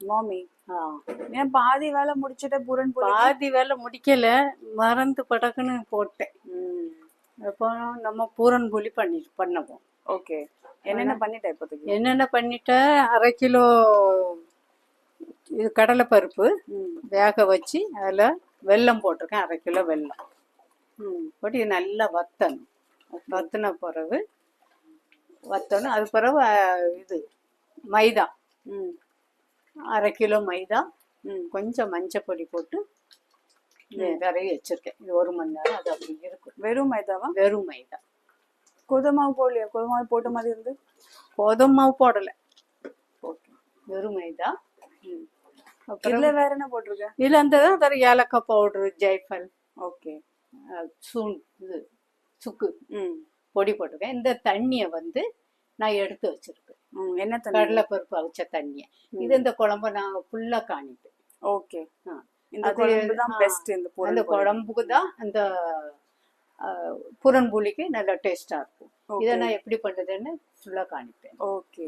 மாமி ஆ. ஏன் பாதி வேலை முடிச்சிட்ட பூரன் போலி? பாதி வேலை முடிக்கல, மறந்து படக்குன்னு போட்டேன். அப்போ நம்ம பூரன் புளி பண்ணுவோம். ஓகே, என்னென்ன பண்ணிட்ட இப்போதைக்கு? என்னென்ன பண்ணிட்டேன், 1/2 கிலோ இது கடலைப்பருப்பு வேக வச்சு அதில் வெல்லம் போட்டிருக்கேன். 1/2 கிலோ வெல்லம் போட்டு இது நல்லா வத்தணும். வத்தின பிறகு அது பிறகு இது மைதா 1/2 கிலோ மைதா, கொஞ்சம் மஞ்சள் பொடி போட்டு விரைவி வச்சிருக்கேன். இது 1 மணி நேரம் அது அப்படி இருக்கும். வெறும் மைதாவா? வெறும் மைதா. கோதுமை மாவு போடலையா? கோதுமை மாவு போட்ட மாதிரி இருந்து? கோதுமை மாவு போடலை, வெறும் மைதா. இதுல வேற என்ன போட்டிருக்க? இதுல அந்த ஏலக்காய் பவுடரு, ஜெய்ஃபல், ஓகே, இது சுக்கு பொடி போட்டிருக்கேன். இந்த தண்ணியை நான் எடுத்து வச்சிருக்கேன். என்ன தண்ணி? கடலைப்பருப்பு அவிச்ச தண்ணியை. இது இந்த குழம்பு நான் ஃபுல்லா காணிப்பேன். ஓகே, இந்த குழம்பு தான் பெஸ்ட். இந்த குழம்புக்கு தான் அந்த புறன்புளிக்கு நல்ல டேஸ்டா இருக்கும். இதை நான் எப்படி பண்ணுறதுன்னு ஃபுல்லா காணிப்பேன். ஓகே,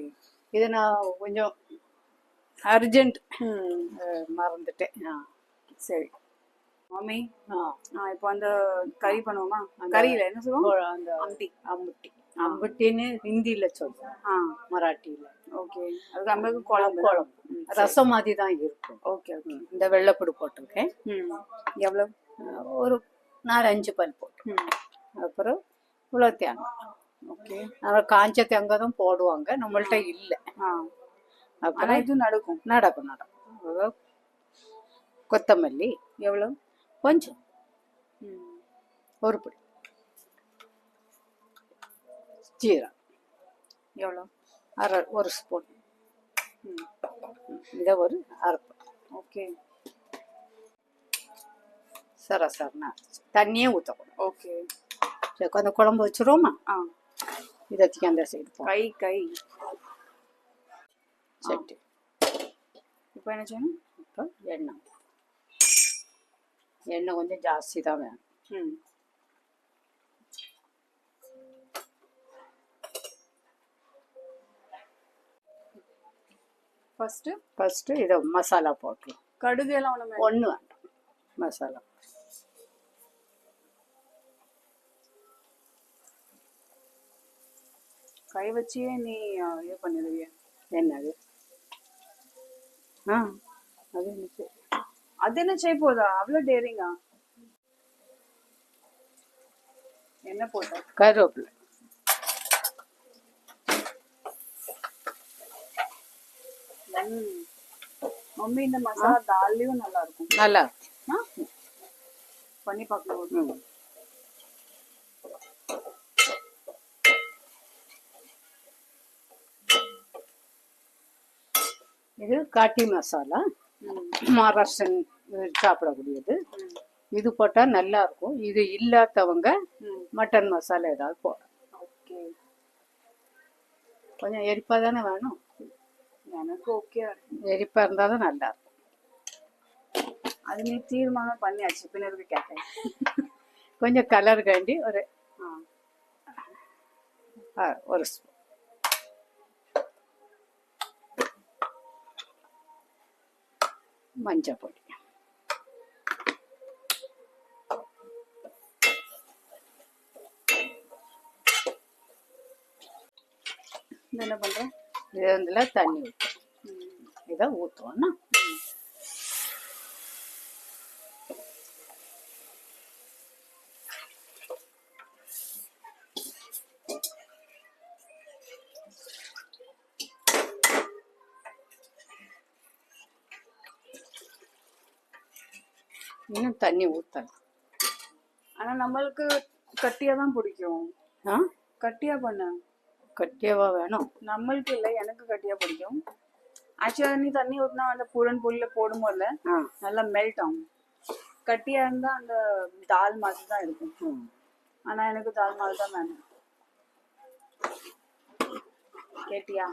இதை நான் கொஞ்சம் அர்ஜென்ட் மறந்துட்டேன். சரி மாமி, இப்போ அந்த கறி பண்ணுவோமா? கறியில என்ன சொல்லுவோம்? அந்த அம்புட்டின்னு ஹிந்தியில சொல்லுவோம், மராட்டியில. ஓகே, அது நம்மளுக்கு குழம்பு ரசம் மாதிரி தான் இருக்கும். Okay okay. இந்த வெள்ளைப்பூடு போட்டிருக்கேன். எவ்வளோ? ஒரு 4-5 பல் போட்டு, அப்புறம் இவ்வளோ தேங்காய். ஓகே, அப்புறம் காஞ்ச தேங்காய் தான் போடுவாங்க, நம்மள்ட்ட இல்லை. அப்புறம் இது நடக்கும். கொத்தமல்லி எவ்வளோ? கொஞ்சம், ஒரு பிடி. ஜீரகம் எவ்வளோ? ஒரு ஸ்பூன். இதை ஒரு அரைப்பு. ஓகே, சரசரனா தண்ணியே ஊற்றக்கூடும். ஓகே, சரி, கொஞ்சம் குழம்பு வச்சுருவோமா? இதைக்கு அந்த சைடு கை சட்டி. இப்போ என்ன செய்யணும்? இப்போ எண்ணெய் கொஞ்சம் ஜாஸ்தி தான் வேணும். ஃபஸ்ட்டு இதை மசாலா போட்டு. கடுகு எல்லாம் ஒன்று வேண்டாம், மசாலா. கை வச்சே நீ இது பண்ணிடுவிய? என்னது? அது என்ன செய்ய போதா? அவ்வளோ டேரிங்கா? என்ன போட்ட? கருவேப்பிலை. மம்மி, இந்த மசாலா தால்லையும் நல்லா இருக்கும். நல்லா பண்ணி பார்க்கணும். இது காட்டி மசாலா, மகாராஷ்டிரன் சாப்பிடக்கூடியது. இது போட்டால் நல்லா இருக்கும். இது இல்லாதவங்க மட்டன் மசாலா ஏதாவது போடணும். ஓகே, கொஞ்சம் எரிப்பாக தானே வேணும். எனக்கு ஓகே, எரிப்பாக இருந்தால் தான் நல்லா இருக்கும். அது நீ தீர்மானம் பண்ணியாச்சு, பின்னருக்கு கேட்டேன். கொஞ்சம் கலர் காண்டி ஒரு ஸ்பூன். மஞ்சள் பொடி. என்ன பண்றேன்? இதுல தண்ணி ஊற்றும். இதை ஊற்றுவோம்னா இன்னும் தண்ணி ஊற்றலாம். ஆனா நம்மளுக்கு கட்டியா தான் பிடிக்கும். கட்டியா பண்ண? கட்டியாவா வேணும்? நம்மளுக்கு இல்லை, எனக்கு கட்டியா பிடிக்கும். ஆக்சுவலா நீ தண்ணி ஊற்றினா அந்த பூரன் பொல்ல போடும்போது நல்லா மெல்ட் ஆகும். கட்டியா இருந்தா அந்த தால் மாதிரி தான் இருக்கும். ஆனா எனக்கு தால் மாதிரி தான் வேணும். கேட்டியா?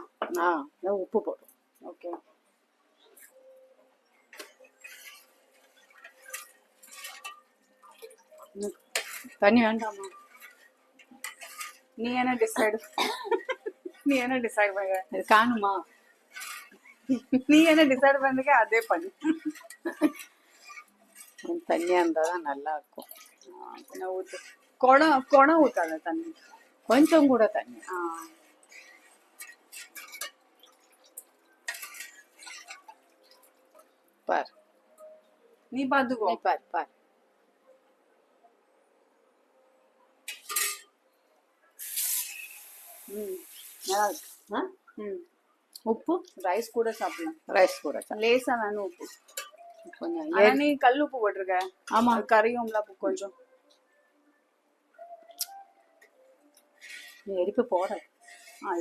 உப்பு போடும். ஓகே, தண்ணி வேண்டாமா? நீ என்ன டிசைட் பண்ண? இது காணுமா? நீ என்ன டிசைட் பண்ணுங்க அதே பண்ணு. கொஞ்சம் தண்ணியா இருந்தாதான் நல்லா இருக்கும். நான் ஊத்து. குடம் ஊத்தாத தண்ணி. கொஞ்சம் கூட தண்ணி. பார், நீ பாத்துக்கோ. பார் பார். நல்லா இருக்கு. உப்பு ரைஸ் கூட சாப்பிடலாம். ரைஸ் கூட லேசா வேணும் உப்பு கொஞ்சம். ஆனா நீ கல் உப்பு போட்டிருக்க. ஆமா, கரையும்ல கொஞ்சம். எரிப்பு போட.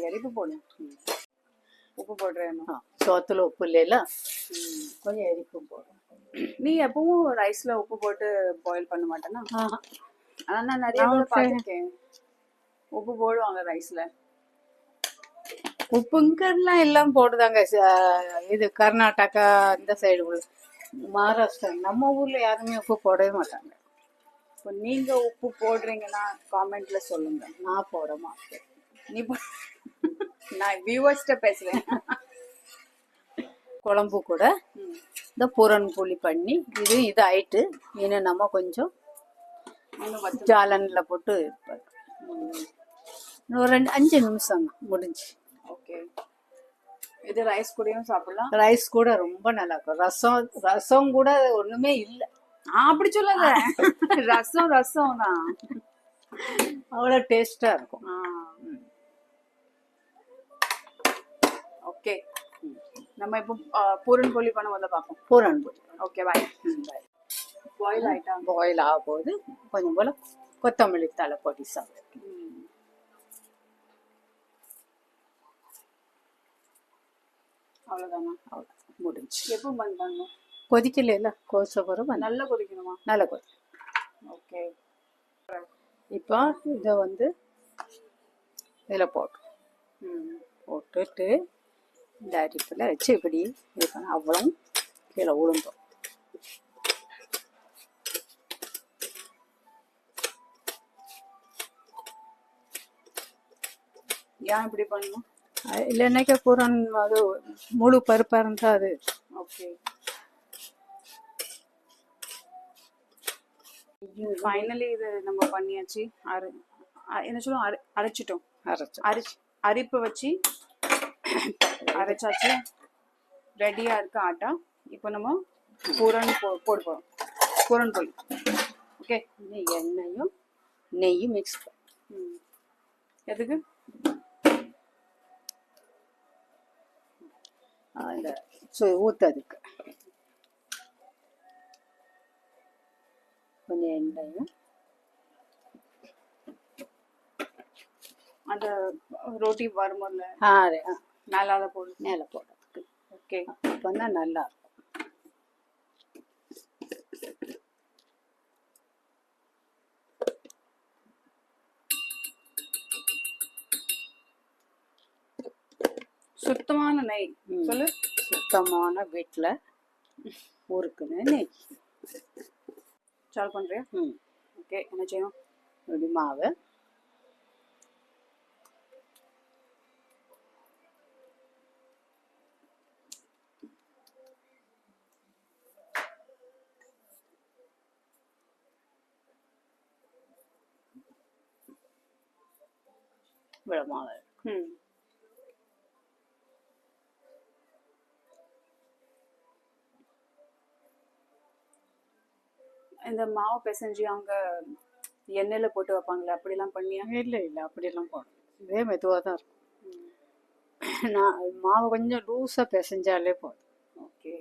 எரிப்பு போடும். உப்பு போடுறேன். சோத்துல உப்பு இல்லைல்ல, கொஞ்சம் எரிப்பு போடும். நீ எப்பவும் ரைஸ்ல உப்பு போட்டு பாயில் பண்ண மாட்டேன்னா? ஆனா நான் நிறைய பேர் பார்த்திருக்கேன் உப்பு போடுவாங்க ரைஸ்ல. உப்புங்கெல்லாம் எல்லாம் போடுதாங்க. இது கர்நாடகா இந்த சைடு உள்ள, மகாராஷ்டிரா, நம்ம ஊர்ல யாருமே உப்பு போடவே மாட்டாங்க. இப்போ நீங்க உப்பு போடுறீங்கன்னா காமெண்ட்ல சொல்லுங்க. நான் போட மாட்டேன். நீ நான் வியூவர்ஸ்ட பேசுறேன். குழம்பு கூட இந்த பூரன் புளி பண்ணி இது ஆயிட்டு இன்னும் நம்ம கொஞ்சம் ஜாலன்ல போட்டு ஒரு 5 நிமிஷம் முடிஞ்சு. ஓகே, இது ரைஸ் கூடயும் சாப்பிடலாம். ரைஸ் கூட ரொம்ப நல்லா இருக்கும். ரசம் கூட ஒண்ணுமே இல்லை. அப்படி சொல்லாத. ரசம் தான் அவ்வளவு டேஸ்டா இருக்கும். ஓகே, நம்ம இப்போ பூரன் போலி பண்ண முதல்ல பார்ப்போம். பூரன் போலி. ஓகே, பாய். பாயில் ஆயிட்டா? பாயில் ஆக போது கொஞ்சம் போல கொத்தமல்லி தலை பொடி சாப்பிடு. அவ்வளோதானா? அவ்வளோ முடிஞ்சு. எப்போ பண்ணணும்? கொதிக்கல, கோச பிறகு நல்லா கொதிக்கணுமா? நல்லா கொதி. ஓகே, இப்போ இதை இதில் போட்டுட்டு இந்த அரிப்பில் வச்சு இப்படி இது பண்ண அவ்வளோ கீழே உளுந்தோம். ஏன் இப்படி பண்ணணும்? இல்லைன்னாக்கா பூரன் அது முழு பருப்பாக இருந்தால் அது. ஓகே, ஃபைனலி இது நம்ம பண்ணியாச்சு. என்ன சொல்லுவோம், அரைச்சிட்டோம். அரிப்பு வச்சு அரைச்சாச்சு. ரெடியா இருக்கு ஆட்டா. இப்போ நம்ம பூரன் போட போறோம். பூரன் போலி. ஓகே, எண்ணெயும் நெய்யும் மிக்ஸ் எதுக்கு? இந்த ஊற்றதுக்கு கொஞ்சம் எண்ணெயும் அந்த ரோட்டி வரும்போது மேலே போடுறதுக்கு. ஓகே, அப்போ தான் நல்லா இருக்கும். சுத்தமான நெய் சொல்லு. சுத்தமான வீட்டில் ஊருக்குன்னு நெய். சால் பண்ணுறியா? ஓகே, என்ன செய்யணும்? இப்படி மாவு மாவு. இந்த மாவு பிசைஞ்சு அவங்க எண்ணெயில போட்டு வைப்பாங்களே, அப்படிலாம் பண்ணியா? இல்லை அப்படியெல்லாம் போடணும். இதே மெதுவாக தான் இருக்கும். நான் மாவு கொஞ்சம் லூஸாக பிசைஞ்சாலே போதும். ஓகே,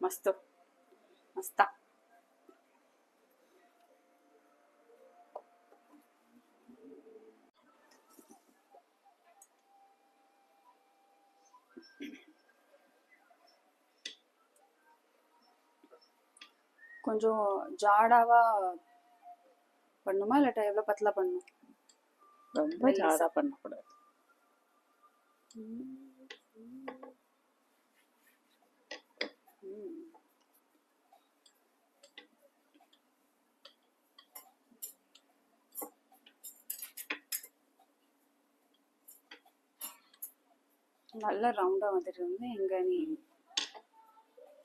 மஸ்தா. கொஞ்சம் ஜாடாவா பண்ணுமா இல்லாட்டா எவ்வளோ பத்தலா பண்ணணும்? ரொம்ப ஜாடா பண்ணக்கூடாது. நல்லா ரவுண்டா வந்துட்டு இருந்து இங்க நீ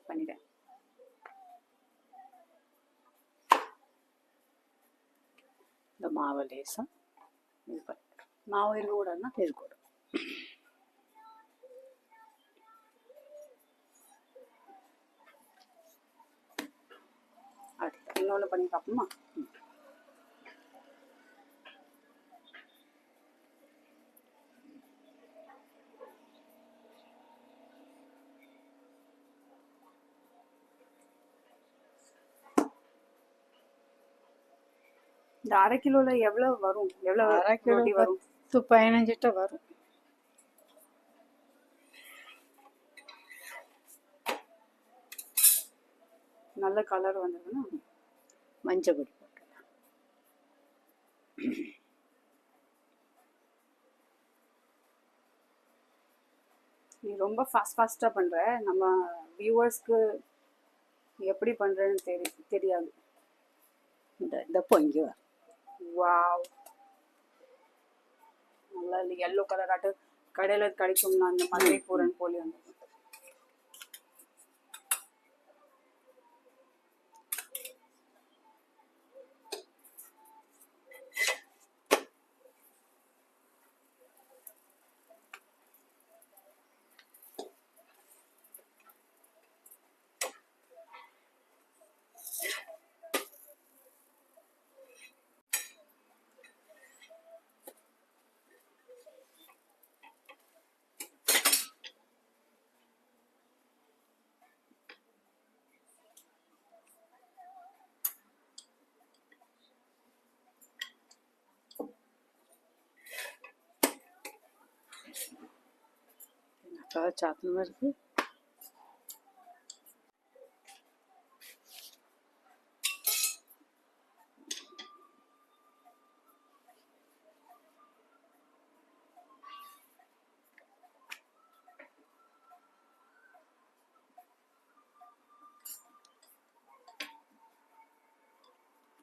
பண்ணிட்ட. இந்த மாவை லேசம் இது பண்ணி மாவு இருக்க கூடாதுன்னா இருக்கக்கூடாது. அடுத்து இன்னொன்று பண்ணி பார்ப்போமா? இந்த 1/2 கிலோல எவ்வளவு வரும்? எவ்வளவு 1/2 கிலோ ரொட்டி வரும்? 15 வரும். நல்ல கலர் வந்ததுன்னா மஞ்சள் பொடி போட்டு நீ ரொம்ப ஃபாஸ்டா பண்ற. நம்ம வியூவர்ஸ்க்கு எப்படி பண்றேன்னு தெரியாது. இந்த பொங்கி வரும். வாவ், நல்லா எல்லோ கலர் ஆட்டு கடையில கிடைக்கும்னா அந்த மதுரை பூரன் போலி வந்து. சாப்பிட்டு இருக்கு.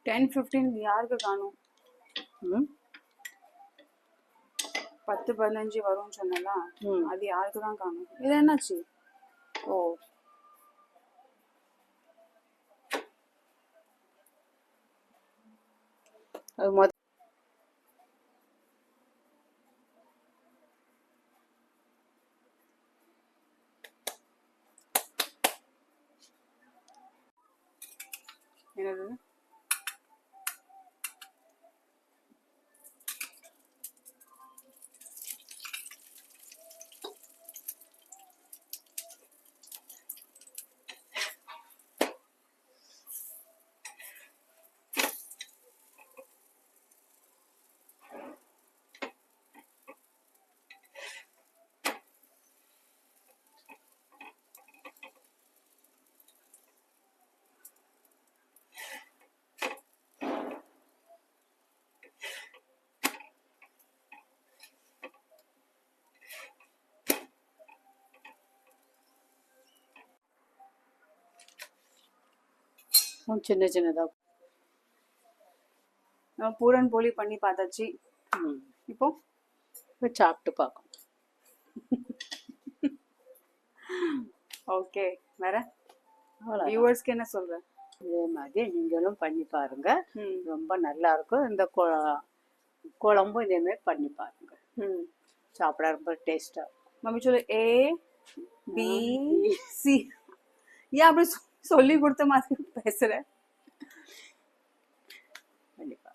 டென் 15 யாருக்கு காணும்? 10-15 வரும்னு சொன்னல, அது யாருக்கு தான் காணும்? இது என்னாச்சு? ஓ, அது என்னது? சின்ன சின்னதா நம்ம பூரன் போலி பண்ணி பார்த்தாச்சு. இப்போ சாப்பிட்டு பார்க்கணும். ஓகே, வேற வியூவர்ஸ்க்கு என்ன சொல்ற? இதே மாதிரி நீங்களும் பண்ணி பாருங்க, ரொம்ப நல்லா இருக்கும். இந்த குழம்பும் இதே மாதிரி பண்ணி பாருங்க, சாப்பிட ரொம்ப டேஸ்டா. மம்மி சொல்லு ABC. ஏன் அப்படி சொல்லி கொடுத்த மாதிரி பேசுற? கண்டிப்பா.